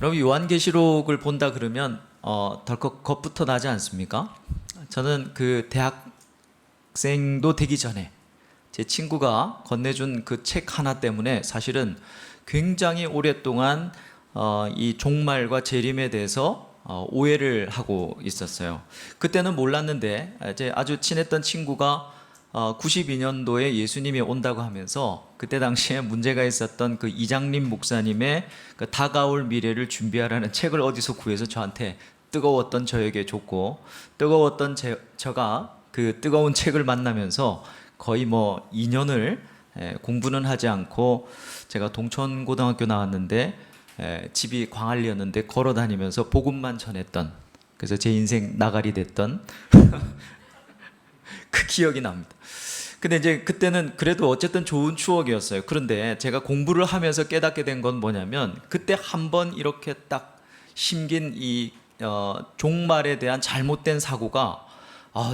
여러분 요한계시록을 본다 그러면 덜컥 겁부터 나지 않습니까? 저는 그 대학생도 되기 전에 제 친구가 건네준 그 책 하나 때문에 사실은 굉장히 오랫동안 이 종말과 재림에 대해서 오해를 하고 있었어요. 그때는 몰랐는데 제 아주 친했던 친구가 92년도에 예수님이 온다고 하면서 그때 당시에 문제가 있었던 그 이장림 목사님의 그 다가올 미래를 준비하라는 책을 어디서 구해서 저한테 뜨거웠던 저에게 줬고, 뜨거웠던 저가 그 뜨거운 책을 만나면서 거의 뭐 2년을 공부는 하지 않고, 제가 동천고등학교 나왔는데 집이 광안리였는데 걸어 다니면서 복음만 전했던, 그래서 제 인생 나가리 됐던 그 기억이 납니다. 근데 이제 그때는 그래도 어쨌든 좋은 추억이었어요. 그런데 제가 공부를 하면서 깨닫게 된 건 뭐냐면, 그때 한번 이렇게 딱 심긴 이 종말에 대한 잘못된 사고가,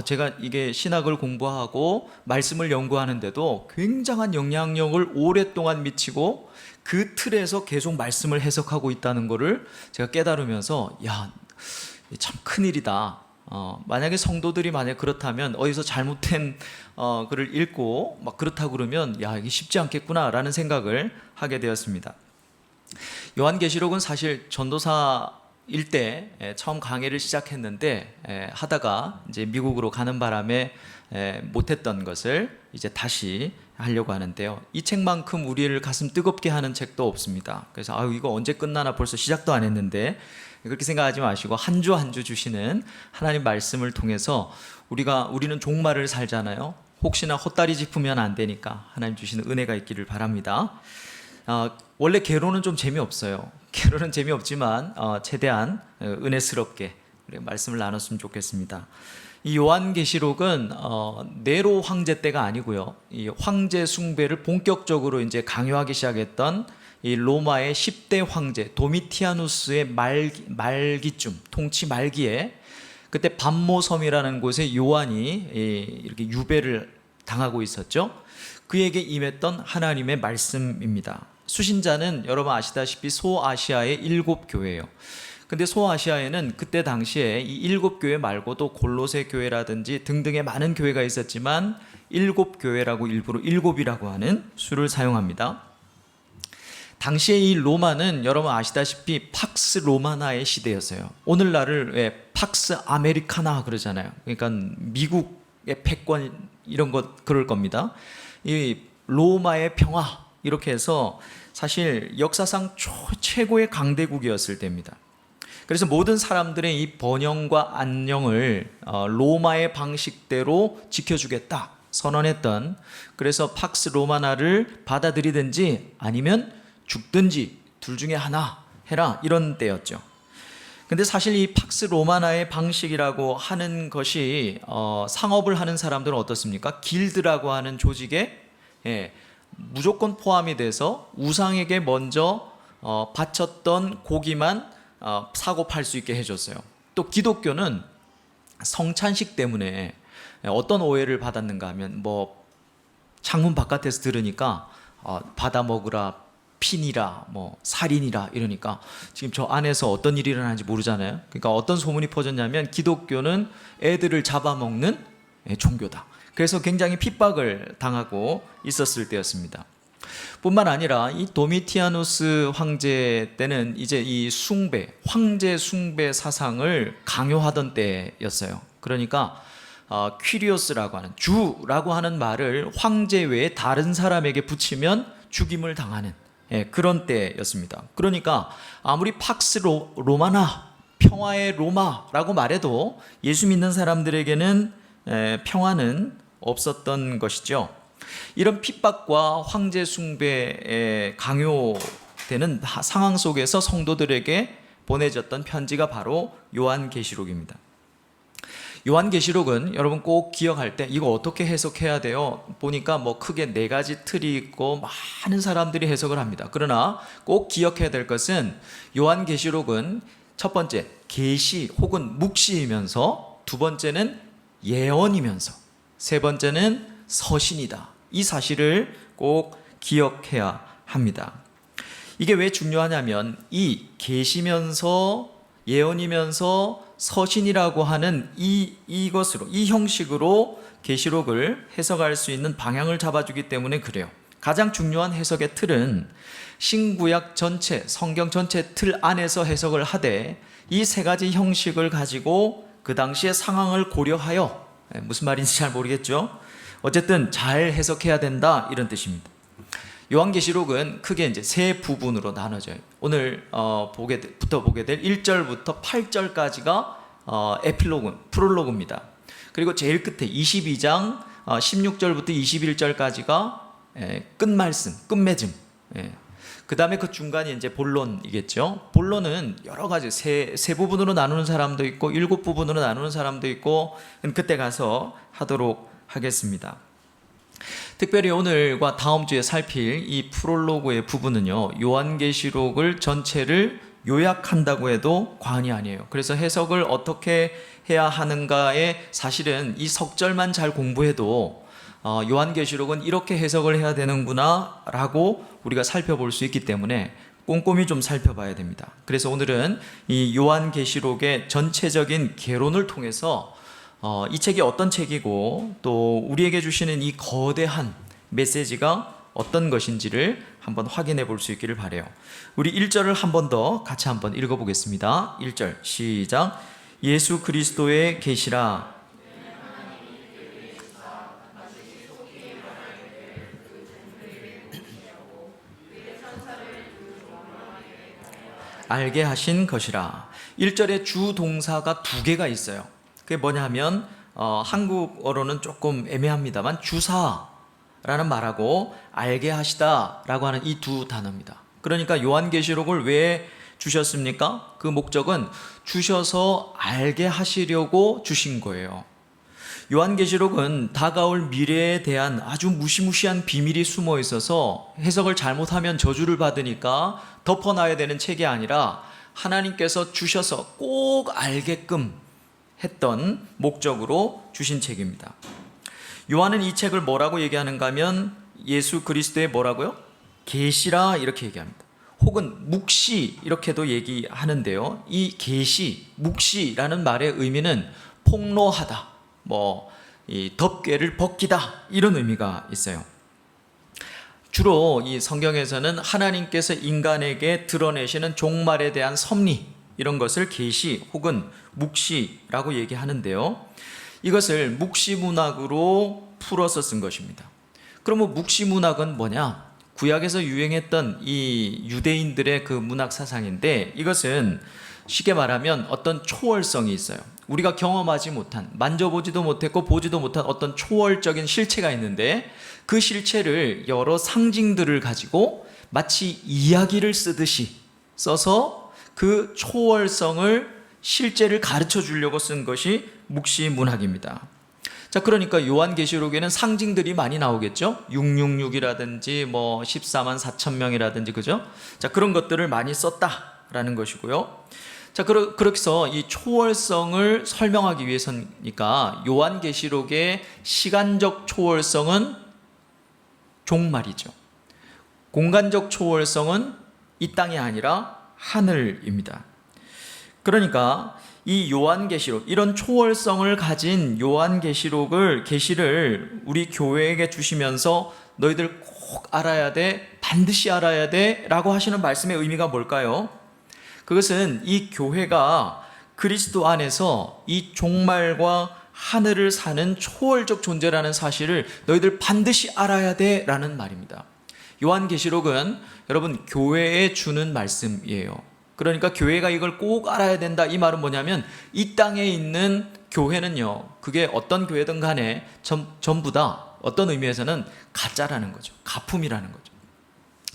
제가 이게 신학을 공부하고 말씀을 연구하는데도 굉장한 영향력을 오랫동안 미치고 그 틀에서 계속 말씀을 해석하고 있다는 것을 제가 깨달으면서, 야, 참 큰일이다. 만약에 성도들이 만약 그렇다면, 어디서 잘못된 글을 읽고 막 그렇다고 그러면, 야, 이게 쉽지 않겠구나 라는 생각을 하게 되었습니다. 요한계시록은 사실 전도사일 때 처음 강의를 시작했는데, 하다가 이제 미국으로 가는 바람에 못했던 것을 이제 다시 하려고 하는데요. 이 책만큼 우리를 가슴 뜨겁게 하는 책도 없습니다. 그래서 이거 언제 끝나나, 벌써 시작도 안 했는데, 그렇게 생각하지 마시고 한 주 한 주 주시는 하나님 말씀을 통해서 우리는 종말을 살잖아요. 혹시나 헛다리 짚으면 안 되니까 하나님 주시는 은혜가 있기를 바랍니다. 원래 개론은 좀 재미없어요. 개론은 재미없지만 최대한 은혜스럽게 말씀을 나눴으면 좋겠습니다. 이 요한계시록은 네로 황제 때가 아니고요, 이 황제 숭배를 본격적으로 이제 강요하기 시작했던 이 로마의 10대 황제 도미티아누스의 말기쯤, 통치 말기에, 그때 밤모섬이라는 곳에 요한이 이렇게 유배를 당하고 있었죠. 그에게 임했던 하나님의 말씀입니다. 수신자는 여러분 아시다시피 소아시아의 7교회예요. 근데 소아시아에는 그때 당시에 이 7교회 말고도 골로새 교회라든지 등등의 많은 교회가 있었지만 7교회라고 일부러 7이라고 하는 수를 사용합니다. 당시에 이 로마는 여러분 아시다시피 팍스 로마나의 시대였어요. 오늘날을 왜 팍스 아메리카나 그러잖아요. 그러니까 미국의 패권 이런 것 그럴 겁니다. 이 로마의 평화 이렇게 해서 사실 역사상 최고의 강대국이었을 때입니다. 그래서 모든 사람들의 이 번영과 안녕을 로마의 방식대로 지켜주겠다 선언했던, 그래서 팍스 로마나를 받아들이든지 아니면 죽든지 둘 중에 하나 해라, 이런 때였죠. 근데 사실 이 팍스 로마나의 방식이라고 하는 것이 상업을 하는 사람들은 어떻습니까? 길드라고 하는 조직에 무조건 포함이 돼서 우상에게 먼저 바쳤던 고기만 사고 팔 수 있게 해줬어요. 또 기독교는 성찬식 때문에 어떤 오해를 받았는가 하면, 뭐 창문 바깥에서 들으니까 받아 먹으라, 핀이라, 뭐 살인이라 이러니까 지금 저 안에서 어떤 일이 일어나는지 모르잖아요. 그러니까 어떤 소문이 퍼졌냐면 기독교는 애들을 잡아먹는 종교다. 그래서 굉장히 핍박을 당하고 있었을 때였습니다. 뿐만 아니라 이 도미티아누스 황제 때는 이제 이 황제 숭배 사상을 강요하던 때였어요. 그러니까 퀴리오스라고 하는, 주라고 하는 말을 황제 외에 다른 사람에게 붙이면 죽임을 당하는 그런 때였습니다. 그러니까 아무리 팍스 로마나, 평화의 로마라고 말해도 예수 믿는 사람들에게는 평화는 없었던 것이죠. 이런 핍박과 황제 숭배에 강요되는 상황 속에서 성도들에게 보내졌던 편지가 바로 요한계시록입니다. 요한계시록은 여러분 꼭 기억할 때 이거 어떻게 해석해야 돼요? 보니까 뭐 크게 4가지 틀이 있고 많은 사람들이 해석을 합니다. 그러나 꼭 기억해야 될 것은, 요한계시록은 첫 번째 계시 혹은 묵시이면서, 두 번째는 예언이면서, 세 번째는 서신이다. 이 사실을 꼭 기억해야 합니다. 이게 왜 중요하냐면 이 계시면서 예언이면서 서신이라고 하는 이것으로, 이 형식으로 계시록을 해석할 수 있는 방향을 잡아주기 때문에 그래요. 가장 중요한 해석의 틀은 신구약 전체, 성경 전체 틀 안에서 해석을 하되 이 세 가지 형식을 가지고 그 당시의 상황을 고려하여, 무슨 말인지 잘 모르겠죠? 어쨌든 잘 해석해야 된다, 이런 뜻입니다. 요한계시록은 크게 이제 세 부분으로 나눠져요. 오늘 보게 될 1절부터 8절까지가 에필로그, 프롤로그입니다. 그리고 제일 끝에 22장 16절부터 21절까지가 끝말씀, 끝맺음. 그 다음에 그 중간이 이제 본론이겠죠. 본론은 여러 가지 세 부분으로 나누는 사람도 있고 7부분으로 나누는 사람도 있고, 그때 가서 하도록 하겠습니다. 특별히 오늘과 다음 주에 살필 이 프롤로그의 부분은요, 요한계시록을 전체를 요약한다고 해도 과언이 아니에요. 그래서 해석을 어떻게 해야 하는가에 사실은 이 석절만 잘 공부해도 요한계시록은 이렇게 해석을 해야 되는구나 라고 우리가 살펴볼 수 있기 때문에 꼼꼼히 좀 살펴봐야 됩니다. 그래서 오늘은 이 요한계시록의 전체적인 개론을 통해서 이 책이 어떤 책이고 또 우리에게 주시는 이 거대한 메시지가 어떤 것인지를 한번 확인해 볼 수 있기를 바라요. 우리 1절을 한 번 더 같이 한번 읽어보겠습니다. 1절 시작. 예수 그리스도의 계시라. 알게 하신 것이라. 1절에 주 동사가 두 개가 있어요. 그게 뭐냐면 한국어로는 조금 애매합니다만 주사라는 말하고 알게 하시다라고 하는 이 두 단어입니다. 그러니까 요한계시록을 왜 주셨습니까? 그 목적은 주셔서 알게 하시려고 주신 거예요. 요한계시록은 다가올 미래에 대한 아주 무시무시한 비밀이 숨어 있어서 해석을 잘못하면 저주를 받으니까 덮어놔야 되는 책이 아니라 하나님께서 주셔서 꼭 알게끔 했던 목적으로 주신 책입니다. 요한은 이 책을 뭐라고 얘기하는가 하면 예수 그리스도의 뭐라고요? 계시라 이렇게 얘기합니다. 혹은 묵시 이렇게도 얘기하는데요. 이 계시, 묵시라는 말의 의미는 폭로하다, 이 덮개를 벗기다, 이런 의미가 있어요. 주로 이 성경에서는 하나님께서 인간에게 드러내시는 종말에 대한 섭리, 이런 것을 계시 혹은 묵시라고 얘기하는데요. 이것을 묵시문학으로 풀어서 쓴 것입니다. 그러면 묵시문학은 뭐냐? 구약에서 유행했던 이 유대인들의 그 문학 사상인데, 이것은 쉽게 말하면 어떤 초월성이 있어요. 우리가 경험하지 못한, 만져보지도 못했고 보지도 못한 어떤 초월적인 실체가 있는데, 그 실체를 여러 상징들을 가지고 마치 이야기를 쓰듯이 써서 그 초월성을, 실제를 가르쳐 주려고 쓴 것이 묵시문학입니다. 자, 그러니까 요한계시록에는 상징들이 많이 나오겠죠. 666이라든지 14만 4천 명이라든지, 그죠? 자, 그런 것들을 많이 썼다라는 것이고요. 자, 그렇게 해서 이 초월성을 설명하기 위해서니까 요한계시록의 시간적 초월성은 종말이죠. 공간적 초월성은 이 땅이 아니라 하늘입니다. 그러니까 이 요한계시록, 이런 초월성을 가진 계시를 우리 교회에게 주시면서 너희들 꼭 알아야 돼, 반드시 알아야 돼 라고 하시는 말씀의 의미가 뭘까요? 그것은 이 교회가 그리스도 안에서 이 종말과 하늘을 사는 초월적 존재라는 사실을 너희들 반드시 알아야 돼 라는 말입니다. 요한계시록은 여러분 교회에 주는 말씀이에요. 그러니까 교회가 이걸 꼭 알아야 된다, 이 말은 뭐냐면 이 땅에 있는 교회는요, 그게 어떤 교회든 간에 전부 다 어떤 의미에서는 가짜라는 거죠. 가품이라는 거죠.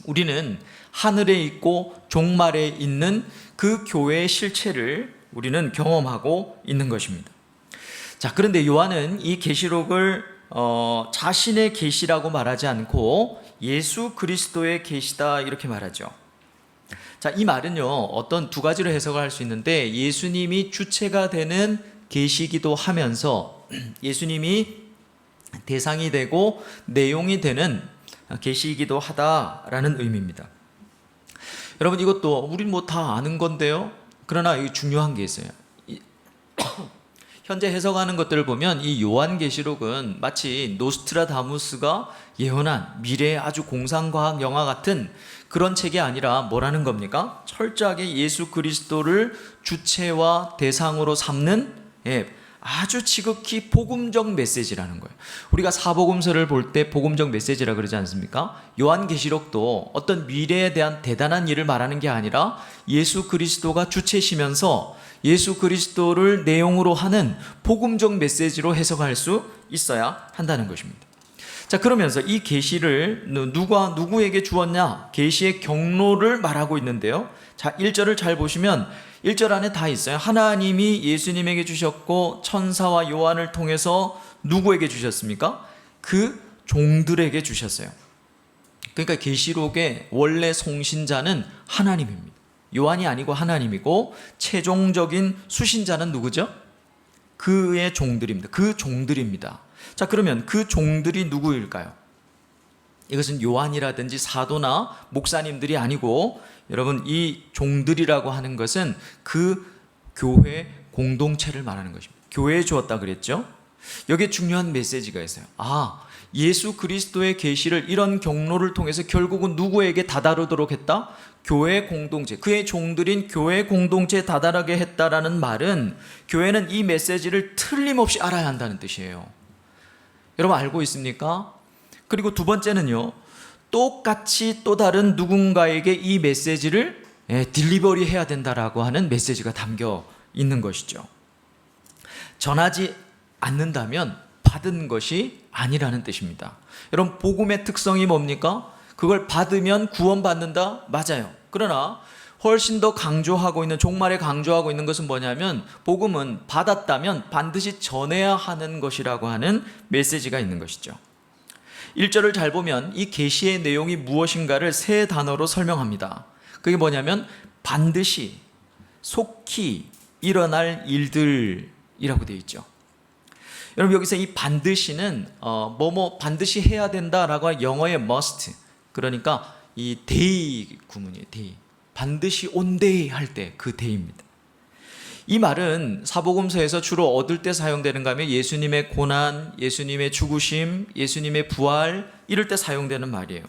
우리는 하늘에 있고 종말에 있는 그 교회의 실체를 우리는 경험하고 있는 것입니다. 자, 그런데 요한은 이 계시록을 자신의 계시라고 말하지 않고 예수 그리스도의 계시다 이렇게 말하죠. 자, 이 말은요, 어떤 두 가지로 해석을 할 수 있는데, 예수님이 주체가 되는 계시기도 하면서 예수님이 대상이 되고 내용이 되는 계시이기도 하다라는 의미입니다. 여러분 이것도 우린 뭐 다 아는 건데요. 그러나 이 중요한 게 있어요. 현재 해석하는 것들을 보면 이 요한계시록은 마치 노스트라다무스가 예언한 미래의 아주 공상과학 영화 같은 그런 책이 아니라 뭐라는 겁니까? 철저하게 예수 그리스도를 주체와 대상으로 삼는 아주 지극히 복음적 메시지라는 거예요. 우리가 사복음서를 볼 때 복음적 메시지라 그러지 않습니까? 요한계시록도 어떤 미래에 대한 대단한 일을 말하는 게 아니라 예수 그리스도가 주체시면서 예수 그리스도를 내용으로 하는 복음적 메시지로 해석할 수 있어야 한다는 것입니다. 자, 그러면서 이 계시를 누가 누구에게 주었냐? 계시의 경로를 말하고 있는데요. 자, 1절을 잘 보시면 1절 안에 다 있어요. 하나님이 예수님에게 주셨고 천사와 요한을 통해서 누구에게 주셨습니까? 그 종들에게 주셨어요. 그러니까 계시록의 원래 송신자는 하나님입니다. 요한이 아니고 하나님이고 최종적인 수신자는 누구죠? 그의 종들입니다. 그 종들입니다. 자, 그러면 그 종들이 누구일까요? 이것은 요한이라든지 사도나 목사님들이 아니고 여러분 이 종들이라고 하는 것은 그 교회 공동체를 말하는 것입니다. 교회에 주었다 그랬죠? 여기에 중요한 메시지가 있어요. 예수 그리스도의 계시를 이런 경로를 통해서 결국은 누구에게 다다르도록 했다? 교회 공동체, 그의 종들인 교회 공동체에 다다르게 했다라는 말은 교회는 이 메시지를 틀림없이 알아야 한다는 뜻이에요. 여러분 알고 있습니까? 그리고 두 번째는요, 똑같이 또 다른 누군가에게 이 메시지를 딜리버리 해야 된다라고 하는 메시지가 담겨 있는 것이죠. 전하지 않는다면 받은 것이 아니라는 뜻입니다. 여러분 복음의 특성이 뭡니까? 그걸 받으면 구원받는다? 맞아요. 그러나 훨씬 더 강조하고 있는, 종말에 강조하고 있는 것은 뭐냐면 복음은 받았다면 반드시 전해야 하는 것이라고 하는 메시지가 있는 것이죠. 1절을 잘 보면 이 계시의 내용이 무엇인가를 세 단어로 설명합니다. 그게 뭐냐면 반드시, 속히 일어날 일들이라고 되어 있죠. 여러분 여기서 이 반드시는 반드시 해야 된다라고 하는 영어의 must, 그러니까 이 day 구문이에요. day. 반드시 on day 할 때 그 day입니다. 이 말은 사복음서에서 주로 얻을 때 사용되는가 하면 예수님의 고난, 예수님의 죽으심, 예수님의 부활 이럴 때 사용되는 말이에요.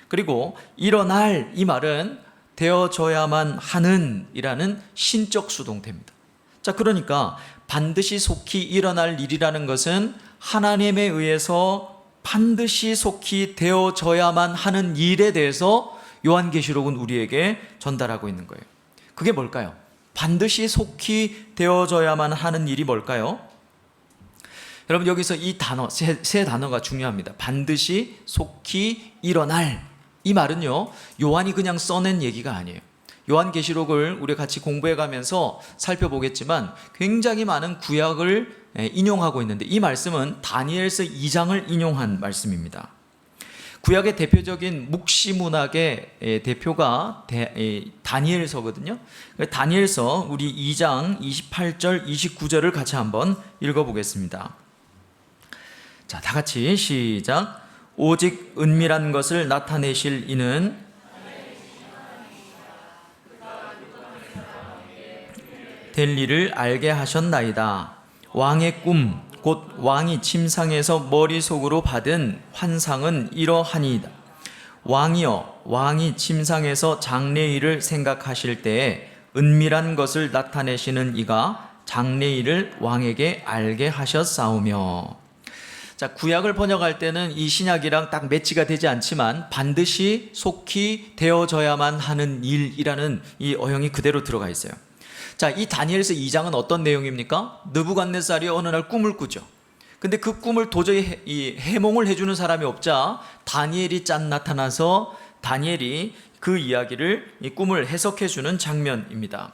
그리고 일어날 이 말은 되어져야만 하는 이라는 신적 수동태입니다. 자, 그러니까 반드시 속히 일어날 일이라는 것은 하나님에 의해서 반드시 속히 되어져야만 하는 일에 대해서 요한계시록은 우리에게 전달하고 있는 거예요. 그게 뭘까요? 반드시 속히 되어져야만 하는 일이 뭘까요? 여러분 여기서 이 단어, 세 단어가 중요합니다. 반드시 속히 일어날. 이 말은요, 요한이 그냥 써낸 얘기가 아니에요. 요한계시록을 우리 같이 공부해 가면서 살펴보겠지만 굉장히 많은 구약을 인용하고 있는데 이 말씀은 다니엘서 2장을 인용한 말씀입니다. 구약의 대표적인 묵시문학의 대표가 다니엘서거든요. 다니엘서 우리 2장 28절 29절을 같이 한번 읽어보겠습니다. 자, 다 같이 시작. 오직 은밀한 것을 나타내실 이는 될 일을 알게 하셨나이다. 왕의 꿈 곧 왕이 침상에서 머릿속으로 받은 환상은 이러하니이다. 왕이여, 왕이 침상에서 장래일을 생각하실 때에 은밀한 것을 나타내시는 이가 장래일을 왕에게 알게 하셨사오며. 자, 구약을 번역할 때는 이 신약이랑 딱 매치가 되지 않지만 반드시 속히 되어져야만 하는 일이라는 이 어형이 그대로 들어가 있어요. 자, 이 다니엘서 2장은 어떤 내용입니까? 느부갓네살이 어느 날 꿈을 꾸죠. 근데 그 꿈을 도저히 해몽을 해주는 사람이 없자 다니엘이 짠 나타나서 다니엘이 그 이야기를, 이 꿈을 해석해주는 장면입니다.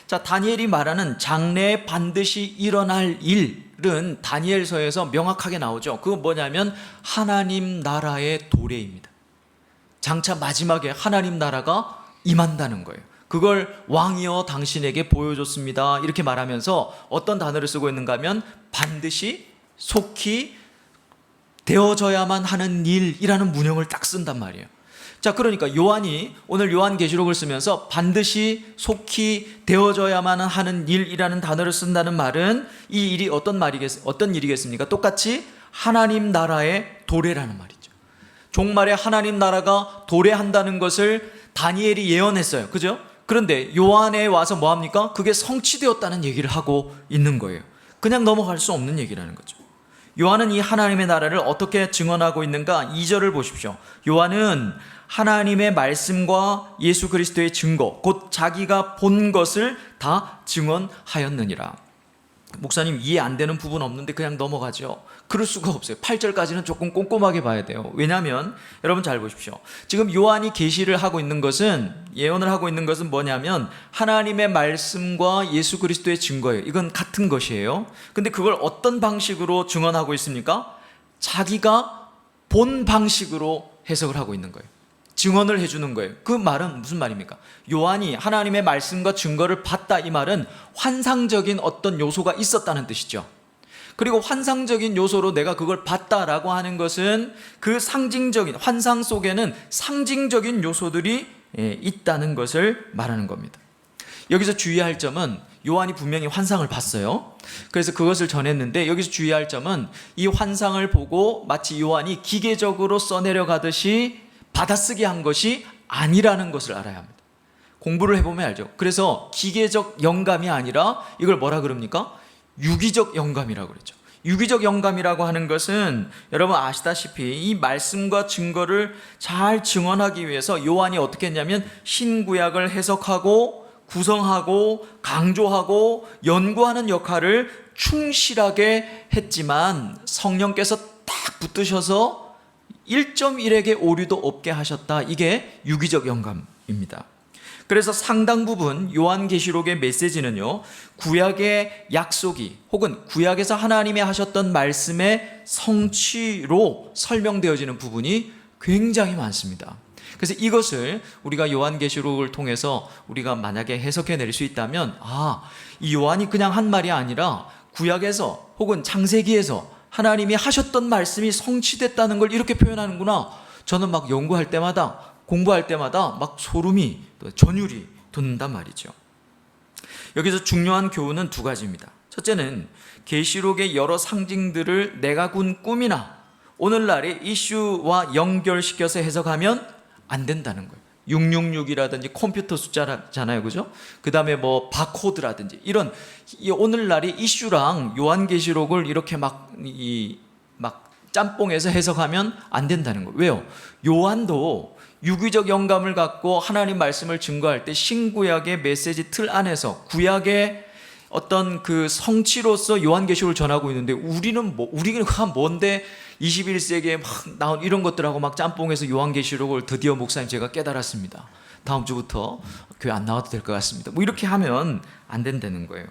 자, 다니엘이 말하는 장래에 반드시 일어날 일은 다니엘서에서 명확하게 나오죠. 그건 뭐냐면 하나님 나라의 도래입니다. 장차 마지막에 하나님 나라가 임한다는 거예요. 그걸 왕이여 당신에게 보여줬습니다. 이렇게 말하면서 어떤 단어를 쓰고 있는가 하면 반드시 속히 되어져야만 하는 일이라는 문형을 딱 쓴단 말이에요. 자, 그러니까 요한이 오늘 요한계시록을 쓰면서 반드시 속히 되어져야만 하는 일이라는 단어를 쓴다는 말은 이 일이 어떤 일이겠습니까? 똑같이 하나님 나라의 도래라는 말이죠. 종말에 하나님 나라가 도래한다는 것을 다니엘이 예언했어요. 그죠? 그런데 요한에 와서 뭐 합니까? 그게 성취되었다는 얘기를 하고 있는 거예요. 그냥 넘어갈 수 없는 얘기라는 거죠. 요한은 이 하나님의 나라를 어떻게 증언하고 있는가? 2절을 보십시오. 요한은 하나님의 말씀과 예수 그리스도의 증거, 곧 자기가 본 것을 다 증언하였느니라. 목사님, 이해 안 되는 부분 없는데 그냥 넘어가죠. 그럴 수가 없어요. 8절까지는 조금 꼼꼼하게 봐야 돼요. 왜냐하면 여러분 잘 보십시오. 지금 요한이 계시를 하고 있는 것은, 예언을 하고 있는 것은 뭐냐면 하나님의 말씀과 예수 그리스도의 증거예요. 이건 같은 것이에요. 근데 그걸 어떤 방식으로 증언하고 있습니까? 자기가 본 방식으로 해석을 하고 있는 거예요. 증언을 해주는 거예요. 그 말은 무슨 말입니까? 요한이 하나님의 말씀과 증거를 봤다, 이 말은 환상적인 어떤 요소가 있었다는 뜻이죠. 그리고 환상적인 요소로 내가 그걸 봤다라고 하는 것은 그 상징적인, 환상 속에는 상징적인 요소들이 있다는 것을 말하는 겁니다. 여기서 주의할 점은 요한이 분명히 환상을 봤어요. 그래서 그것을 전했는데 여기서 주의할 점은 이 환상을 보고 마치 요한이 기계적으로 써내려가듯이 받아쓰게 한 것이 아니라는 것을 알아야 합니다. 공부를 해보면 알죠. 그래서 기계적 영감이 아니라 이걸 뭐라 그럽니까? 유기적 영감이라고 그러죠. 유기적 영감이라고 하는 것은 여러분 아시다시피 이 말씀과 증거를 잘 증언하기 위해서 요한이 어떻게 했냐면 신구약을 해석하고 구성하고 강조하고 연구하는 역할을 충실하게 했지만 성령께서 딱 붙드셔서 1.1에게 오류도 없게 하셨다. 이게 유기적 영감입니다. 그래서 상당 부분 요한계시록의 메시지는요, 구약의 약속이 혹은 구약에서 하나님이 하셨던 말씀의 성취로 설명되어지는 부분이 굉장히 많습니다. 그래서 이것을 우리가 요한계시록을 통해서 우리가 만약에 해석해낼 수 있다면, 이 요한이 그냥 한 말이 아니라 구약에서 혹은 창세기에서 하나님이 하셨던 말씀이 성취됐다는 걸 이렇게 표현하는구나. 저는 막 연구할 때마다, 공부할 때마다 막 소름이, 전율이 돋는단 말이죠. 여기서 중요한 교훈은 두 가지입니다. 첫째는 계시록의 여러 상징들을 내가 군 꿈이나 오늘날의 이슈와 연결시켜서 해석하면 안 된다는 거예요. 666이라든지 컴퓨터 숫자잖아요, 그죠? 그 다음에 뭐 바코드라든지 이런 오늘날의 이슈랑 요한계시록을 이렇게 막 짬뽕해서 해석하면 안 된다는 거예요. 왜요? 요한도 유기적 영감을 갖고 하나님 말씀을 증거할 때 신구약의 메시지 틀 안에서 구약의 어떤 그 성취로서 요한계시록을 전하고 있는데 우리가 뭔데 21세기에 막 나온 이런 것들하고 막 짬뽕해서 요한계시록을 드디어 목사님 제가 깨달았습니다. 다음 주부터 교회 안 나와도 될 것 같습니다. 뭐 이렇게 하면 안 된다는 거예요.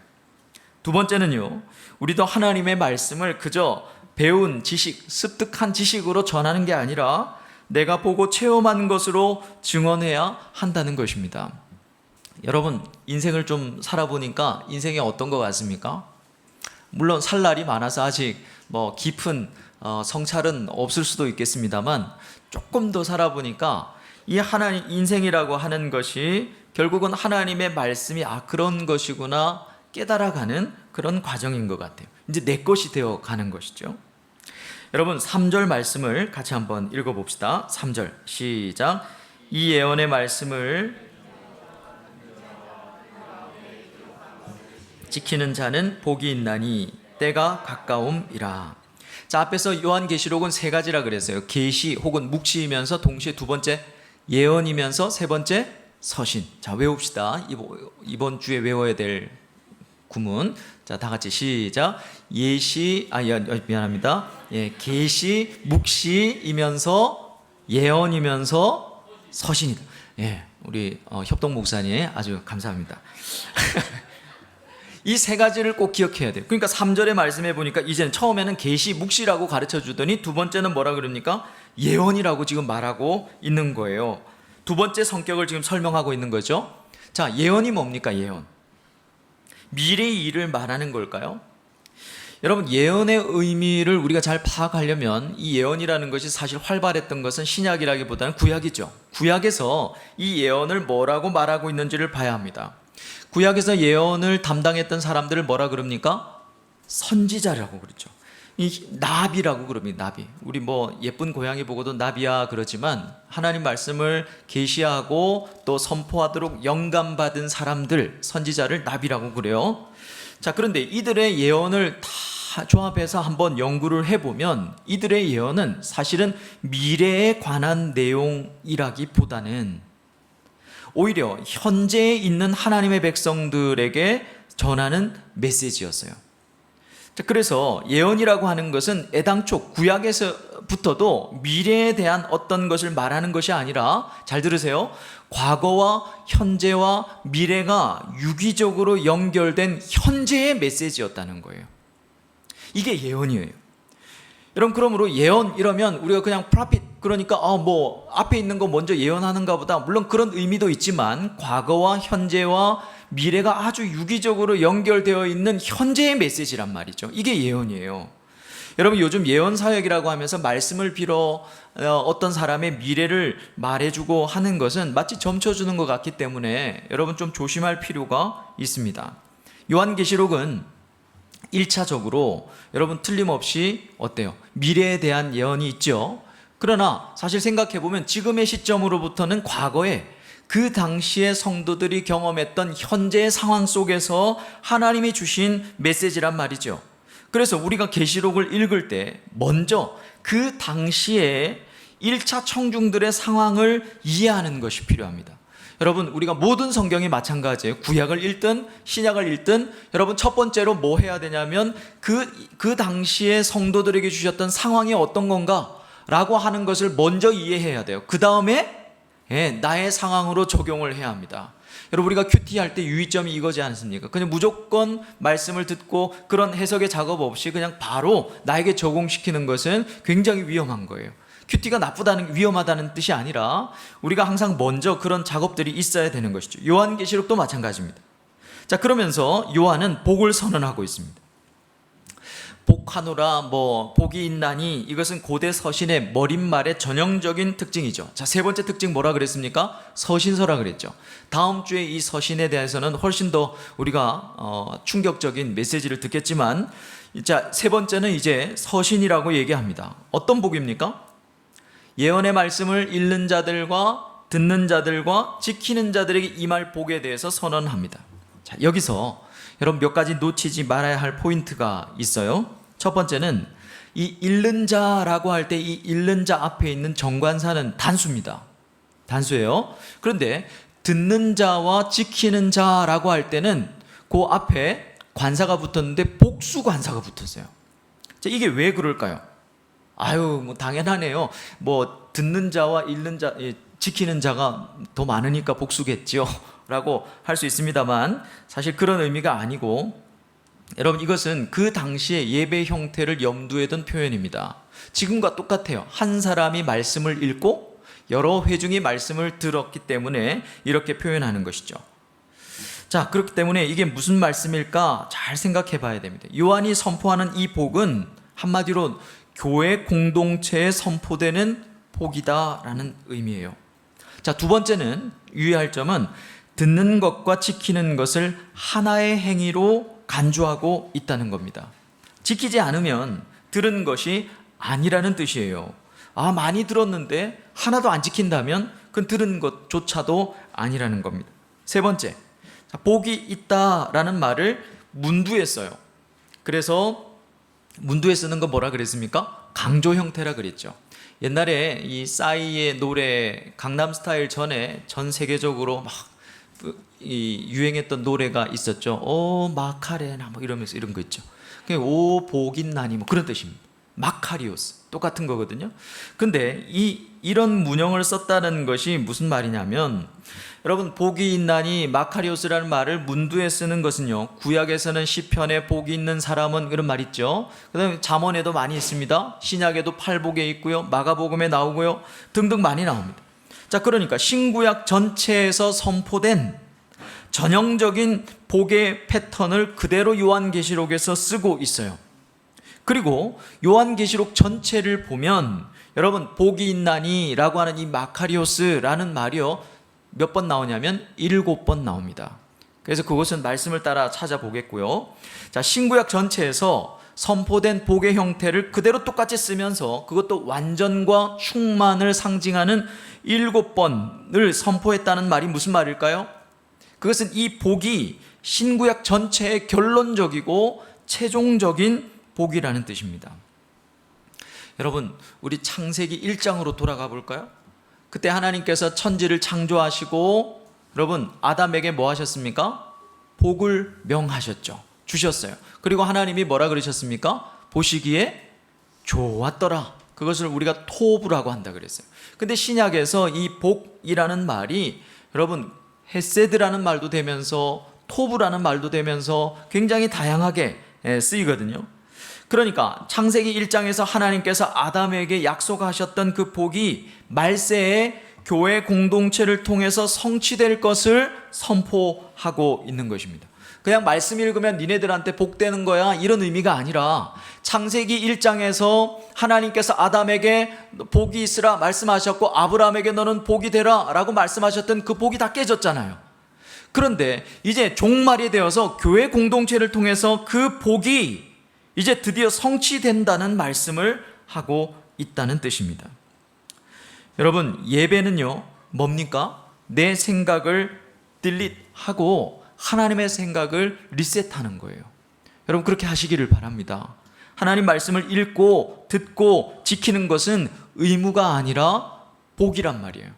두 번째는요, 우리도 하나님의 말씀을 그저 배운 지식, 습득한 지식으로 전하는 게 아니라 내가 보고 체험한 것으로 증언해야 한다는 것입니다. 여러분, 인생을 좀 살아보니까 인생이 어떤 것 같습니까? 물론 살 날이 많아서 아직 뭐 깊은 성찰은 없을 수도 있겠습니다만 조금 더 살아보니까 이 하나님 인생이라고 하는 것이 결국은 하나님의 말씀이 그런 것이구나 깨달아가는 그런 과정인 것 같아요. 이제 내 것이 되어 가는 것이죠. 여러분 3절 말씀을 같이 한번 읽어봅시다. 3절 시작. 이 예언의 말씀을 지키는 자는 복이 있나니 때가 가까움이라. 자, 앞에서 요한계시록은 세 가지라 그랬어요. 계시 혹은 묵시이면서 동시에 두 번째 예언이면서 세 번째 서신. 자, 외웁시다. 이번 주에 외워야 될 구문. 자, 다 같이 시작. 미안합니다. 계시, 묵시이면서 예언이면서 서신이다. 우리 협동 목사님 아주 감사합니다. 이 세 가지를 꼭 기억해야 돼요. 그러니까 3절의 말씀해 보니까 이제는 처음에는 계시, 묵시라고 가르쳐 주더니 두 번째는 뭐라 그럽니까? 예언이라고 지금 말하고 있는 거예요. 두 번째 성격을 지금 설명하고 있는 거죠. 자, 예언이 뭡니까? 예언. 미래의 일을 말하는 걸까요? 여러분, 예언의 의미를 우리가 잘 파악하려면 이 예언이라는 것이 사실 활발했던 것은 신약이라기보다는 구약이죠. 구약에서 이 예언을 뭐라고 말하고 있는지를 봐야 합니다. 구약에서 예언을 담당했던 사람들을 뭐라 그럽니까? 선지자라고 그러죠. 이 나비라고 그럽니다. 나비. 우리 뭐 예쁜 고양이 보고도 나비야 그러지만 하나님 말씀을 계시하고 또 선포하도록 영감받은 사람들, 선지자를 나비라고 그래요. 자, 그런데 이들의 예언을 다 조합해서 한번 연구를 해보면 이들의 예언은 사실은 미래에 관한 내용이라기보다는 오히려 현재에 있는 하나님의 백성들에게 전하는 메시지였어요. 자, 그래서 예언이라고 하는 것은 애당초 구약에서부터도 미래에 대한 어떤 것을 말하는 것이 아니라, 잘 들으세요, 과거와 현재와 미래가 유기적으로 연결된 현재의 메시지였다는 거예요. 이게 예언이에요. 여러분, 그러므로 예언 이러면 우리가 그냥 프로핏, 그러니까 뭐 앞에 있는 거 먼저 예언하는가 보다, 물론 그런 의미도 있지만 과거와 현재와 미래가 아주 유기적으로 연결되어 있는 현재의 메시지란 말이죠. 이게 예언이에요. 여러분, 요즘 예언 사역이라고 하면서 말씀을 빌어 어떤 사람의 미래를 말해주고 하는 것은 마치 점쳐주는 것 같기 때문에 여러분 좀 조심할 필요가 있습니다. 요한계시록은 1차적으로 여러분 틀림없이 어때요? 미래에 대한 예언이 있죠. 그러나 사실 생각해보면 지금의 시점으로부터는 과거에 그 당시의 성도들이 경험했던 현재의 상황 속에서 하나님이 주신 메시지란 말이죠. 그래서 우리가 계시록을 읽을 때 먼저 그 당시에 1차 청중들의 상황을 이해하는 것이 필요합니다. 여러분, 우리가 모든 성경이 마찬가지예요. 구약을 읽든 신약을 읽든 여러분 첫 번째로 뭐 해야 되냐면 그 당시에 성도들에게 주셨던 상황이 어떤 건가 라고 하는 것을 먼저 이해해야 돼요. 그 다음에 나의 상황으로 적용을 해야 합니다. 여러분, 우리가 큐티 할 때 유의점이 이거지 않습니까? 그냥 무조건 말씀을 듣고 그런 해석의 작업 없이 그냥 바로 나에게 적용시키는 것은 굉장히 위험한 거예요. 큐티가 나쁘다는, 위험하다는 뜻이 아니라 우리가 항상 먼저 그런 작업들이 있어야 되는 것이죠. 요한계시록도 마찬가지입니다. 자, 그러면서 요한은 복을 선언하고 있습니다. 복하노라, 복이 있나니, 이것은 고대 서신의 머릿말의 전형적인 특징이죠. 자, 세 번째 특징 뭐라 그랬습니까? 서신서라 그랬죠. 다음 주에 이 서신에 대해서는 훨씬 더 우리가 충격적인 메시지를 듣겠지만, 자, 세 번째는 이제 서신이라고 얘기합니다. 어떤 복입니까? 예언의 말씀을 읽는 자들과 듣는 자들과 지키는 자들에게 임할 복에 대해서 선언합니다. 자, 여기서 여러분 몇 가지 놓치지 말아야 할 포인트가 있어요. 첫 번째는 이 읽는 자라고 할 때 이 읽는 자 앞에 있는 정관사는 단수입니다. 단수예요. 그런데 듣는 자와 지키는 자라고 할 때는 그 앞에 관사가 붙었는데 복수 관사가 붙었어요. 자, 이게 왜 그럴까요? 뭐 당연하네요. 듣는 자와 읽는 자, 지키는 자가 더 많으니까 복수겠죠 라고 할 수 있습니다만 사실 그런 의미가 아니고, 여러분, 이것은 그 당시의 예배 형태를 염두에 둔 표현입니다. 지금과 똑같아요. 한 사람이 말씀을 읽고 여러 회중이 말씀을 들었기 때문에 이렇게 표현하는 것이죠. 자, 그렇기 때문에 이게 무슨 말씀일까 잘 생각해 봐야 됩니다. 요한이 선포하는 이 복은 한마디로 교회 공동체에 선포되는 복이다라는 의미예요. 자, 두 번째는 유의할 점은 듣는 것과 지키는 것을 하나의 행위로 간주하고 있다는 겁니다. 지키지 않으면 들은 것이 아니라는 뜻이에요. 많이 들었는데 하나도 안 지킨다면 그건 들은 것조차도 아니라는 겁니다. 세 번째, 복이 있다라는 말을 문두에 써요. 그래서 문두에 쓰는 거 뭐라 그랬습니까? 강조 형태라 그랬죠. 옛날에 이 싸이의 노래 강남스타일 전에 전 세계적으로 막 유행했던 노래가 있었죠. 마카레나 이러면서 이런 거 있죠. 오 복있나니 그런 뜻입니다. 마카리오스 똑같은 거거든요. 근데 이런 문형을 썼다는 것이 무슨 말이냐면, 여러분, 복이 있나니 마카리오스라는 말을 문두에 쓰는 것은요, 구약에서는 시편에 복이 있는 사람은 이런 말 있죠. 그 다음에 잠언에도 많이 있습니다. 신약에도 팔복에 있고요, 마가복음에 나오고요, 등등 많이 나옵니다. 자, 그러니까 신구약 전체에서 선포된 전형적인 복의 패턴을 그대로 요한계시록에서 쓰고 있어요. 그리고 요한계시록 전체를 보면 여러분 복이 있나니라고 하는 이 마카리오스라는 말이요 몇 번 나오냐면 7번 나옵니다. 그래서 그것은 말씀을 따라 찾아보겠고요. 자, 신구약 전체에서 선포된 복의 형태를 그대로 똑같이 쓰면서 그것도 완전과 충만을 상징하는 7번을 선포했다는 말이 무슨 말일까요? 그것은 이 복이 신구약 전체의 결론적이고 최종적인 복이라는 뜻입니다. 여러분, 우리 창세기 1장으로 돌아가 볼까요? 그때 하나님께서 천지를 창조하시고 여러분 아담에게 뭐 하셨습니까? 복을 명하셨죠. 주셨어요. 그리고 하나님이 뭐라 그러셨습니까? 보시기에 좋았더라. 그것을 우리가 토부라고 한다 그랬어요. 근데 신약에서 이 복이라는 말이 여러분 헤세드라는 말도 되면서 토부라는 말도 되면서 굉장히 다양하게 쓰이거든요. 그러니까 창세기 1장에서 하나님께서 아담에게 약속하셨던 그 복이 말세에 교회 공동체를 통해서 성취될 것을 선포하고 있는 것입니다. 그냥 말씀 읽으면 니네들한테 복되는 거야 이런 의미가 아니라 창세기 1장에서 하나님께서 아담에게 복이 있으라 말씀하셨고 아브라함에게 너는 복이 되라 라고 말씀하셨던 그 복이 다 깨졌잖아요. 그런데 이제 종말이 되어서 교회 공동체를 통해서 그 복이 이제 드디어 성취된다는 말씀을 하고 있다는 뜻입니다. 여러분 예배는요 뭡니까? 내 생각을 딜릿하고 하나님의 생각을 리셋하는 거예요. 여러분 그렇게 하시기를 바랍니다. 하나님 말씀을 읽고 듣고 지키는 것은 의무가 아니라 복이란 말이에요.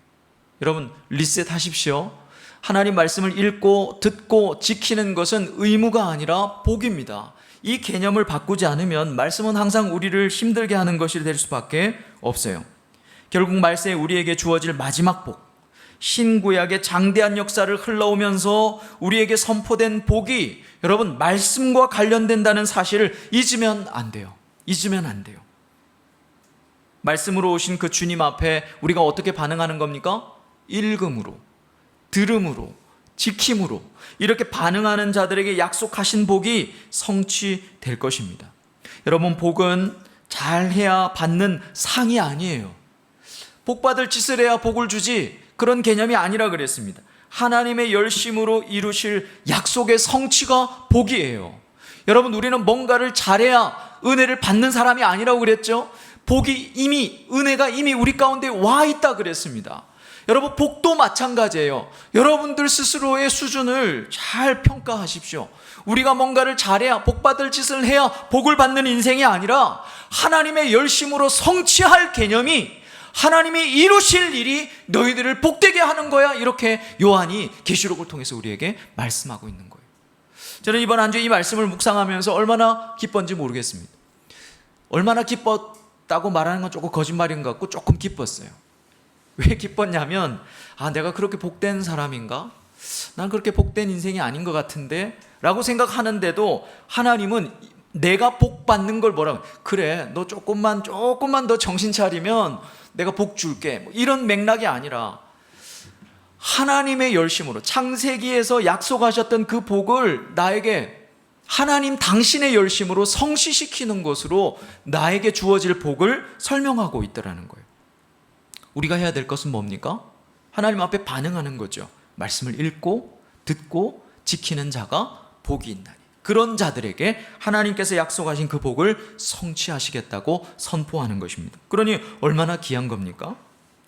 여러분 리셋하십시오. 하나님 말씀을 읽고 듣고 지키는 것은 의무가 아니라 복입니다. 이 개념을 바꾸지 않으면 말씀은 항상 우리를 힘들게 하는 것이 될 수밖에 없어요. 결국 말세에 우리에게 주어질 마지막 복, 신구약의 장대한 역사를 흘러오면서 우리에게 선포된 복이 여러분 말씀과 관련된다는 사실을 잊으면 안 돼요. 잊으면 안 돼요. 말씀으로 오신 그 주님 앞에 우리가 어떻게 반응하는 겁니까? 읽음으로, 들음으로, 지킴으로 이렇게 반응하는 자들에게 약속하신 복이 성취될 것입니다. 여러분 복은 잘해야 받는 상이 아니에요. 복받을 짓을 해야 복을 주지 그런 개념이 아니라 그랬습니다. 하나님의 열심으로 이루실 약속의 성취가 복이에요. 여러분 우리는 뭔가를 잘해야 은혜를 받는 사람이 아니라고 그랬죠. 복이 이미 은혜가 이미 우리 가운데 와 있다 그랬습니다. 여러분 복도 마찬가지예요. 여러분들 스스로의 수준을 잘 평가하십시오. 우리가 뭔가를 잘해야 복받을 짓을 해야 복을 받는 인생이 아니라 하나님의 열심으로 성취할 개념이 하나님이 이루실 일이 너희들을 복되게 하는 거야. 이렇게 요한이 계시록을 통해서 우리에게 말씀하고 있는 거예요. 저는 이번 한 주 이 말씀을 묵상하면서 얼마나 기뻤는지 모르겠습니다. 얼마나 기뻤다고 말하는 건 조금 거짓말인 것 같고 조금 기뻤어요. 왜 기뻤냐면 내가 그렇게 복된 사람인가? 난 그렇게 복된 인생이 아닌 것 같은데 라고 생각하는데도 하나님은 내가 복 받는 걸 뭐라고 그래 너 조금만 더 정신 차리면 내가 복 줄게 이런 맥락이 아니라 하나님의 열심으로 창세기에서 약속하셨던 그 복을 나에게 하나님 당신의 열심으로 성취시키는 것으로 나에게 주어질 복을 설명하고 있다는 거예요. 우리가 해야 될 것은 뭡니까? 하나님 앞에 반응하는 거죠. 말씀을 읽고 듣고 지키는 자가 복이 있나니 그런 자들에게 하나님께서 약속하신 그 복을 성취하시겠다고 선포하는 것입니다. 그러니 얼마나 귀한 겁니까?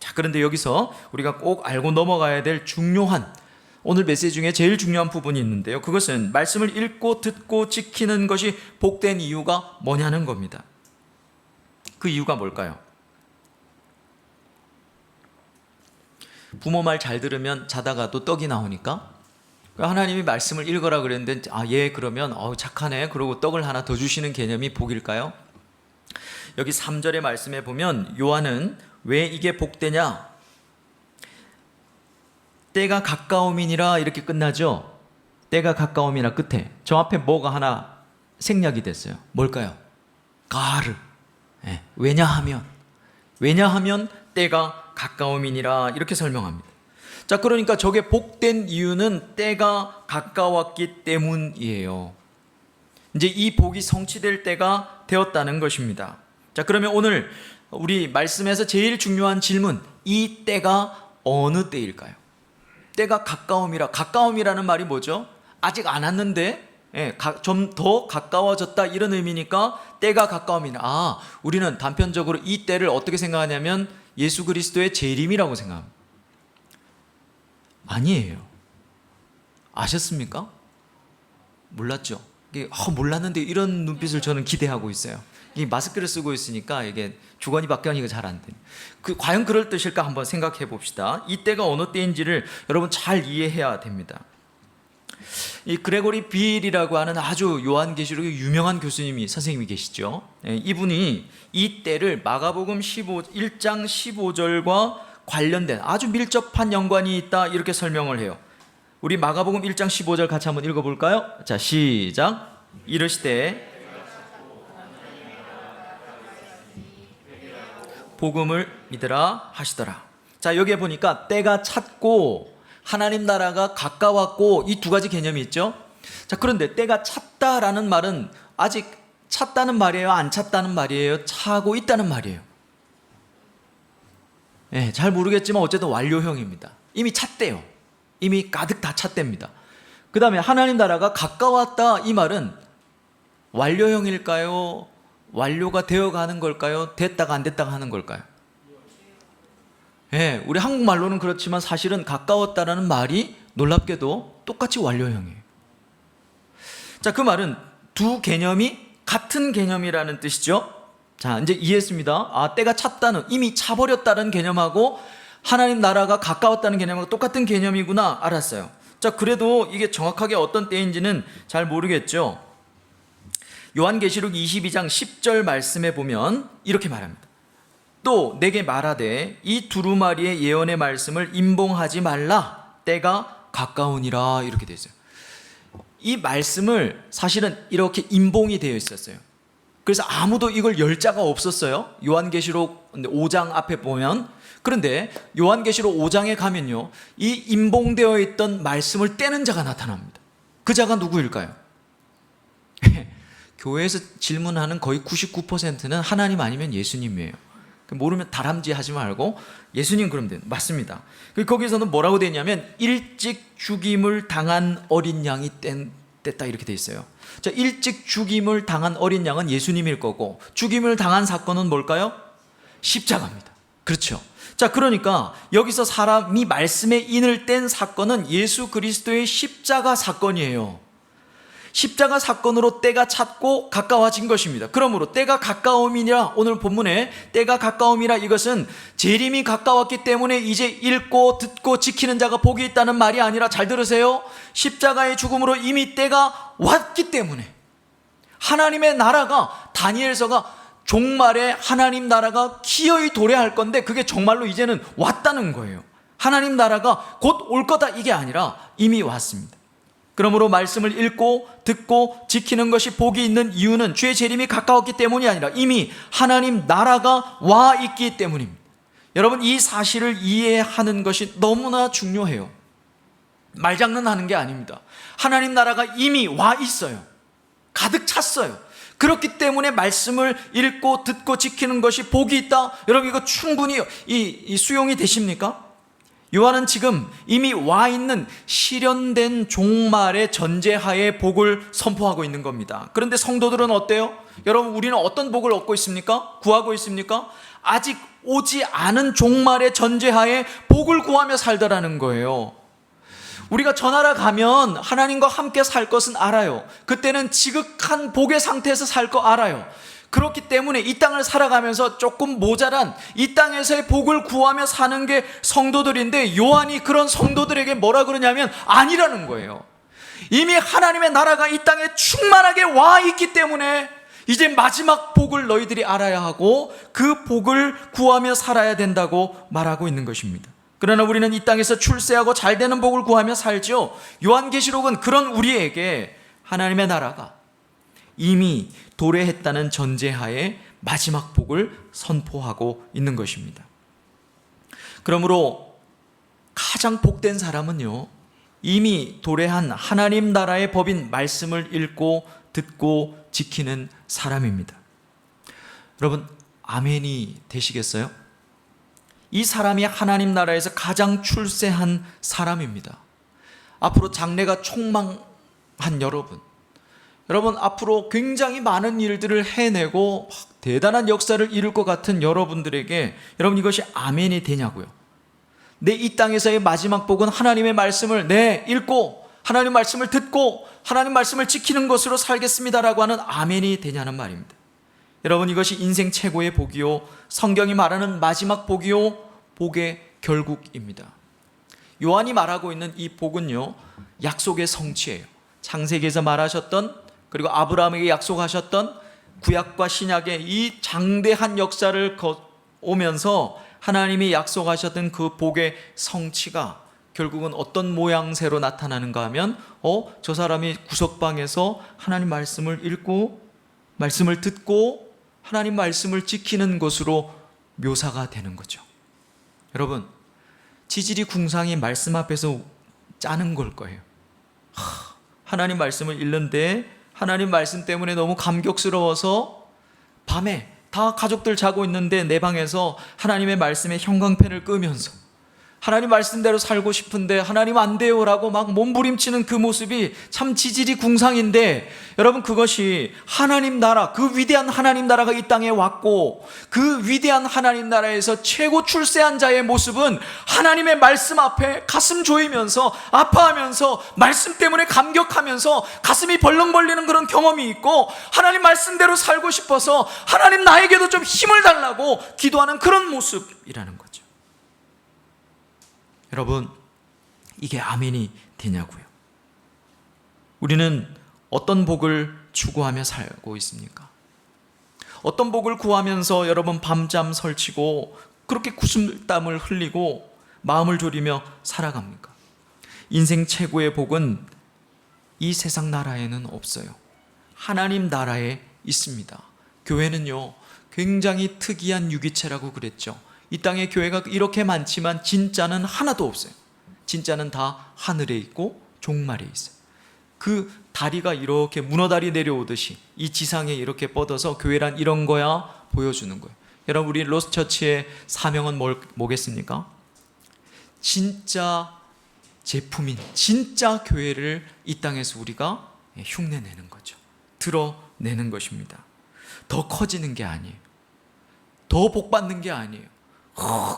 자, 그런데 여기서 우리가 꼭 알고 넘어가야 될 중요한 오늘 메시지 중에 제일 중요한 부분이 있는데요. 그것은 말씀을 읽고 듣고 지키는 것이 복된 이유가 뭐냐는 겁니다. 그 이유가 뭘까요? 부모 말 잘 들으면 자다가도 떡이 나오니까 하나님이 말씀을 읽어라 그랬는데 예 그러면 착하네 그러고 떡을 하나 더 주시는 개념이 복일까요? 여기 3절의 말씀에 보면 요한은 왜 이게 복되냐? 때가 가까움이니라 이렇게 끝나죠. 때가 가까움이라 끝에 저 앞에 뭐가 하나 생략이 됐어요. 뭘까요? 가르. 왜냐하면 때가 가까움이니라 이렇게 설명합니다. 자, 그러니까 저게 복된 이유는 때가 가까웠기 때문이에요. 이제 이 복이 성취될 때가 되었다는 것입니다. 자, 그러면 오늘 우리 말씀에서 제일 중요한 질문, 이 때가 어느 때일까요? 때가 가까움이라, 가까움이라는 말이 뭐죠? 아직 안 왔는데 좀 더 가까워졌다, 이런 의미니까 때가 가까움이나, 우리는 단편적으로 이 때를 어떻게 생각하냐면 예수 그리스도의 재림이라고 생각합니다. 아니에요. 아셨습니까? 몰랐죠? 몰랐는데 이런 눈빛을 저는 기대하고 있어요. 이 마스크를 쓰고 있으니까 이게 주거니 박견이가 잘 안 돼요. 과연 그럴 뜻일까 한번 생각해 봅시다. 이 때가 어느 때인지를 여러분 잘 이해해야 됩니다. 이 그레고리 빌이라고 하는 아주 요한계시록의 유명한 선생님이 계시죠. 이분이 이 때를 마가복음 1장 15절과 관련된 아주 밀접한 연관이 있다, 이렇게 설명을 해요. 우리 마가복음 1장 15절 같이 한번 읽어볼까요? 자, 시작. 이르시되 복음을 믿으라 하시더라. 자, 여기에 보니까 때가 찼고 하나님 나라가 가까웠고, 이 두 가지 개념이 있죠. 자, 그런데 때가 찼다라는 말은 아직 찼다는 말이에요, 안 찼다는 말이에요, 차고 있다는 말이에요? 잘 모르겠지만 어쨌든 완료형입니다. 이미 찼대요. 이미 가득 다 찼답니다. 그 다음에 하나님 나라가 가까웠다, 이 말은 완료형일까요? 완료가 되어가는 걸까요? 됐다가 안 됐다가 하는 걸까요? 우리 한국말로는 그렇지만 사실은 가까웠다라는 말이 놀랍게도 똑같이 완료형이에요. 자, 그 말은 두 개념이 같은 개념이라는 뜻이죠. 자, 이제 이해했습니다. 때가 찼다는, 이미 차버렸다는 개념하고 하나님 나라가 가까웠다는 개념하고 똑같은 개념이구나, 알았어요. 자, 그래도 이게 정확하게 어떤 때인지는 잘 모르겠죠. 요한계시록 22장 10절 말씀에 보면 이렇게 말합니다. 또 내게 말하되 이 두루마리의 예언의 말씀을 임봉하지 말라, 때가 가까우니라, 이렇게 되어 있어요. 이 말씀을 사실은 이렇게 임봉이 되어 있었어요. 그래서 아무도 이걸 열 자가 없었어요. 요한계시록 5장 앞에 보면. 그런데 요한계시록 5장에 가면요, 이 임봉되어 있던 말씀을 떼는 자가 나타납니다. 그 자가 누구일까요? 교회에서 질문하는 거의 99%는 하나님 아니면 예수님이에요. 모르면 다람쥐 하지 말고 예수님 그러면 돼요. 맞습니다. 거기서는 뭐라고 되어 있냐면 일찍 죽임을 당한 어린 양이 뗐다, 이렇게 되어 있어요. 자, 일찍 죽임을 당한 어린 양은 예수님일 거고, 죽임을 당한 사건은 뭘까요? 십자가입니다. 그렇죠. 자, 그러니까 여기서 사람이 말씀에 인을 뗀 사건은 예수 그리스도의 십자가 사건이에요. 십자가 사건으로 때가 찼고 가까워진 것입니다. 그러므로 때가 가까움이라, 오늘 본문에 때가 가까움이라, 이것은 재림이 가까웠기 때문에 이제 읽고 듣고 지키는 자가 복이 있다는 말이 아니라, 잘 들으세요, 십자가의 죽음으로 이미 때가 왔기 때문에 하나님의 나라가, 다니엘서가 종말에 하나님 나라가 기어이 도래할 건데 그게 정말로 이제는 왔다는 거예요. 하나님 나라가 곧 올 거다, 이게 아니라 이미 왔습니다. 그러므로 말씀을 읽고 듣고 지키는 것이 복이 있는 이유는 주의 재림이 가까웠기 때문이 아니라 이미 하나님 나라가 와 있기 때문입니다. 여러분, 이 사실을 이해하는 것이 너무나 중요해요. 말장난하는 게 아닙니다. 하나님 나라가 이미 와 있어요. 가득 찼어요. 그렇기 때문에 말씀을 읽고 듣고 지키는 것이 복이 있다. 여러분, 이거 충분히 이 수용이 되십니까? 요한은 지금 이미 와 있는 실현된 종말의 전제하에 복을 선포하고 있는 겁니다. 그런데 성도들은 어때요? 여러분, 우리는 어떤 복을 얻고 있습니까? 구하고 있습니까? 아직 오지 않은 종말의 전제하에 복을 구하며 살더라는 거예요. 우리가 저 나라 가면 하나님과 함께 살 것은 알아요. 그때는 지극한 복의 상태에서 살 거 알아요. 그렇기 때문에 이 땅을 살아가면서 조금 모자란 이 땅에서의 복을 구하며 사는 게 성도들인데, 요한이 그런 성도들에게 뭐라 그러냐면 아니라는 거예요. 이미 하나님의 나라가 이 땅에 충만하게 와 있기 때문에 이제 마지막 복을 너희들이 알아야 하고 그 복을 구하며 살아야 된다고 말하고 있는 것입니다. 그러나 우리는 이 땅에서 출세하고 잘 되는 복을 구하며 살죠. 요한계시록은 그런 우리에게 하나님의 나라가 이미 도래했다는 전제하에 마지막 복을 선포하고 있는 것입니다. 그러므로 가장 복된 사람은요, 이미 도래한 하나님 나라의 법인 말씀을 읽고 듣고 지키는 사람입니다. 여러분, 아멘이 되시겠어요? 이 사람이 하나님 나라에서 가장 출세한 사람입니다. 앞으로 장래가 촉망한 여러분 앞으로 굉장히 많은 일들을 해내고 대단한 역사를 이룰 것 같은 여러분들에게 여러분 이것이 아멘이 되냐고요. 내 이 땅에서의 마지막 복은 하나님의 말씀을 읽고 하나님 말씀을 듣고 하나님 말씀을 지키는 것으로 살겠습니다라고 하는 아멘이 되냐는 말입니다. 여러분 이것이 인생 최고의 복이요, 성경이 말하는 마지막 복이요, 복의 결국입니다. 요한이 말하고 있는 이 복은요, 약속의 성취예요. 창세기에서 말하셨던, 그리고 아브라함에게 약속하셨던 구약과 신약의 이 장대한 역사를 오면서 하나님이 약속하셨던 그 복의 성취가 결국은 어떤 모양새로 나타나는가 하면 저 사람이 구석방에서 하나님 말씀을 읽고 말씀을 듣고 하나님 말씀을 지키는 것으로 묘사가 되는 거죠. 여러분, 지질이 궁상이 말씀 앞에서 짜는 걸 거예요. 하나님 말씀을 읽는데 하나님 말씀 때문에 너무 감격스러워서 밤에 다 가족들 자고 있는데 내 방에서 하나님의 말씀에 형광펜을 끄면서 하나님 말씀대로 살고 싶은데 하나님 안 돼요라고 막 몸부림치는 그 모습이 참 지질이 궁상인데, 여러분 그것이 하나님 나라, 그 위대한 하나님 나라가 이 땅에 왔고 그 위대한 하나님 나라에서 최고 출세한 자의 모습은 하나님의 말씀 앞에 가슴 조이면서 아파하면서 말씀 때문에 감격하면서 가슴이 벌렁 벌리는 그런 경험이 있고 하나님 말씀대로 살고 싶어서 하나님 나에게도 좀 힘을 달라고 기도하는 그런 모습이라는 거죠. 여러분, 이게 아멘이 되냐고요. 우리는 어떤 복을 추구하며 살고 있습니까? 어떤 복을 구하면서 여러분 밤잠 설치고 그렇게 구슬땀을 흘리고 마음을 졸이며 살아갑니까? 인생 최고의 복은 이 세상 나라에는 없어요. 하나님 나라에 있습니다. 교회는요, 굉장히 특이한 유기체라고 그랬죠. 이 땅에 교회가 이렇게 많지만 진짜는 하나도 없어요. 진짜는 다 하늘에 있고 종말에 있어요. 그 다리가 이렇게 문어다리 내려오듯이 이 지상에 이렇게 뻗어서 교회란 이런 거야 보여주는 거예요. 여러분, 우리 로스처치의 사명은 뭐겠습니까? 진짜 제품인 진짜 교회를 이 땅에서 우리가 흉내내는 거죠. 드러내는 것입니다. 더 커지는 게 아니에요. 더 복받는 게 아니에요.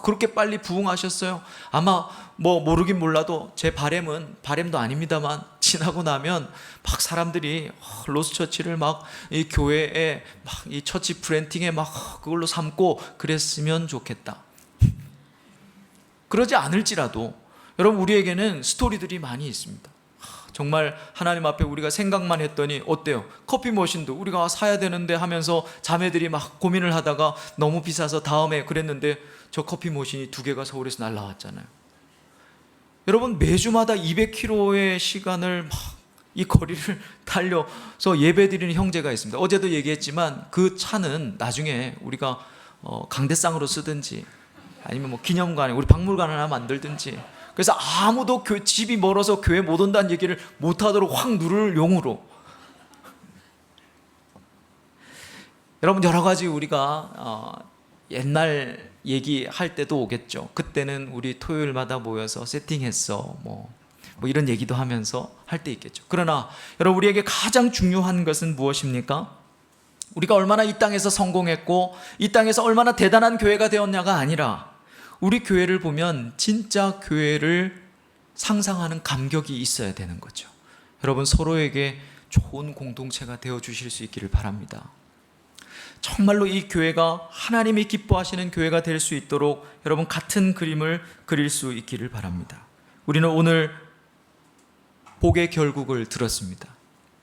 그렇게 빨리 부흥하셨어요? 아마 모르긴 몰라도 제 바램도 아닙니다만 지나고 나면 막 사람들이 로스처치를 막 이 교회에 막 이 처치 브랜딩에 막 그걸로 삼고 그랬으면 좋겠다. 그러지 않을지라도 여러분, 우리에게는 스토리들이 많이 있습니다. 정말 하나님 앞에 우리가 생각만 했더니 어때요? 커피 머신도 우리가 사야 되는데 하면서 자매들이 막 고민을 하다가 너무 비싸서 다음에 그랬는데 저 커피 머신이 2개가 서울에서 날라왔잖아요. 여러분, 매주마다 200km의 시간을 막 이 거리를 달려서 예배드리는 형제가 있습니다. 어제도 얘기했지만 그 차는 나중에 우리가 강대상으로 쓰든지 아니면 기념관에 우리 박물관 하나 만들든지, 그래서 아무도 집이 멀어서 교회 못 온다는 얘기를 못하도록 확 누를 용으로. 여러분, 여러 가지 우리가 옛날 얘기할 때도 오겠죠. 그때는 우리 토요일마다 모여서 세팅했어 뭐 이런 얘기도 하면서 할 때 있겠죠. 그러나 여러분, 우리에게 가장 중요한 것은 무엇입니까? 우리가 얼마나 이 땅에서 성공했고 이 땅에서 얼마나 대단한 교회가 되었냐가 아니라 우리 교회를 보면 진짜 교회를 상상하는 감격이 있어야 되는 거죠. 여러분, 서로에게 좋은 공동체가 되어주실 수 있기를 바랍니다. 정말로 이 교회가 하나님이 기뻐하시는 교회가 될 수 있도록 여러분 같은 그림을 그릴 수 있기를 바랍니다. 우리는 오늘 복의 결국을 들었습니다.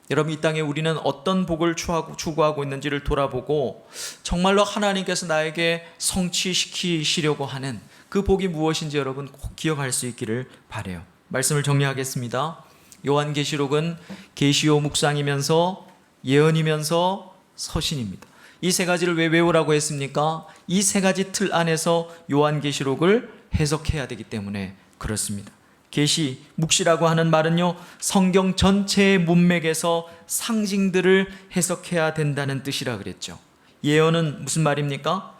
여러분, 이 땅에 우리는 어떤 복을 추구하고 있는지를 돌아보고 정말로 하나님께서 나에게 성취시키시려고 하는 그 복이 무엇인지 여러분 꼭 기억할 수 있기를 바라요. 말씀을 정리하겠습니다. 요한계시록은 계시요 묵상이면서 예언이면서 서신입니다. 이 세 가지를 왜 외우라고 했습니까? 이 세 가지 틀 안에서 요한계시록을 해석해야 되기 때문에 그렇습니다. 계시, 묵시라고 하는 말은요, 성경 전체의 문맥에서 상징들을 해석해야 된다는 뜻이라 그랬죠. 예언은 무슨 말입니까?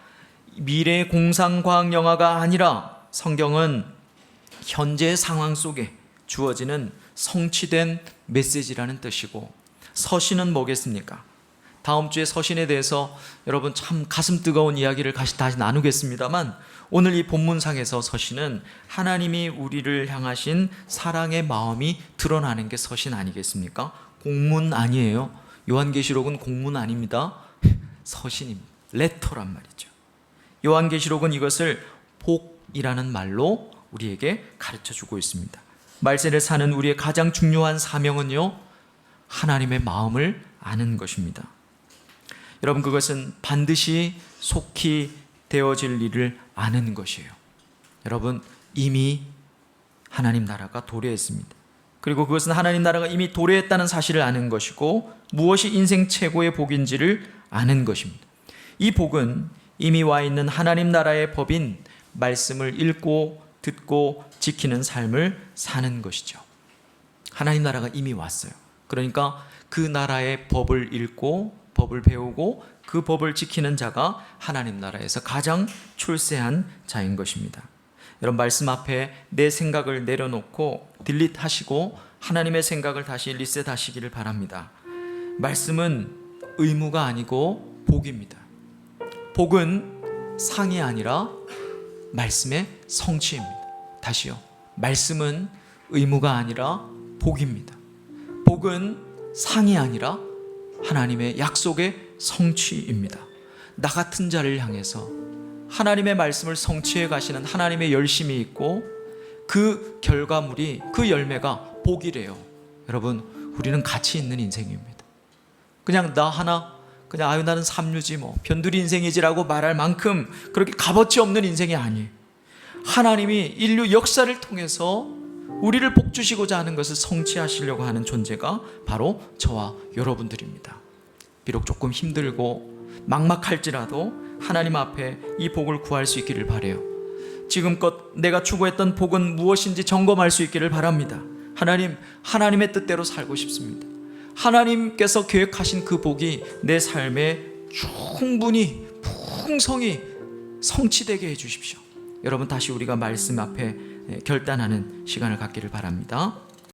미래 공상과학 영화가 아니라 성경은 현재 상황 속에 주어지는 성취된 메시지라는 뜻이고, 서신은 뭐겠습니까? 다음 주에 서신에 대해서 여러분 참 가슴 뜨거운 이야기를 다시 나누겠습니다만, 오늘 이 본문상에서 서신은 하나님이 우리를 향하신 사랑의 마음이 드러나는 게 서신 아니겠습니까? 공문 아니에요. 요한계시록은 공문 아닙니다. 서신입니다. 레터란 말이죠. 요한계시록은 이것을 복이라는 말로 우리에게 가르쳐주고 있습니다. 말세를 사는 우리의 가장 중요한 사명은요, 하나님의 마음을 아는 것입니다. 여러분, 그것은 반드시 속히 되어질 일을 아는 것이에요. 여러분, 이미 하나님 나라가 도래했습니다. 그리고 그것은 하나님 나라가 이미 도래했다는 사실을 아는 것이고, 무엇이 인생 최고의 복인지를 아는 것입니다. 이 복은 이미 와 있는 하나님 나라의 법인 말씀을 읽고 듣고 지키는 삶을 사는 것이죠. 하나님 나라가 이미 왔어요. 그러니까 그 나라의 법을 읽고 법을 배우고 그 법을 지키는 자가 하나님 나라에서 가장 출세한 자인 것입니다. 여러분, 말씀 앞에 내 생각을 내려놓고 딜릿하시고 하나님의 생각을 다시 리셋하시기를 바랍니다. 말씀은 의무가 아니고 복입니다. 복은 상이 아니라 말씀의 성취입니다. 다시요. 말씀은 의무가 아니라 복입니다. 복은 상이 아니라 하나님의 약속의 성취입니다. 나 같은 자를 향해서 하나님의 말씀을 성취해 가시는 하나님의 열심이 있고, 그 결과물이, 그 열매가 복이래요. 여러분, 우리는 가치 있는 인생입니다. 그냥 나 하나, 그냥 아유 나는 삼류지 뭐 변두리 인생이지라고 말할 만큼 그렇게 값어치 없는 인생이 아니에요. 하나님이 인류 역사를 통해서 우리를 복주시고자 하는 것을 성취하시려고 하는 존재가 바로 저와 여러분들입니다. 비록 조금 힘들고 막막할지라도 하나님 앞에 이 복을 구할 수 있기를 바라요. 지금껏 내가 추구했던 복은 무엇인지 점검할 수 있기를 바랍니다. 하나님, 하나님의 뜻대로 살고 싶습니다. 하나님께서 계획하신 그 복이 내 삶에 충분히 풍성히 성취되게 해주십시오. 여러분, 다시 우리가 말씀 앞에 결단하는 시간을 갖기를 바랍니다.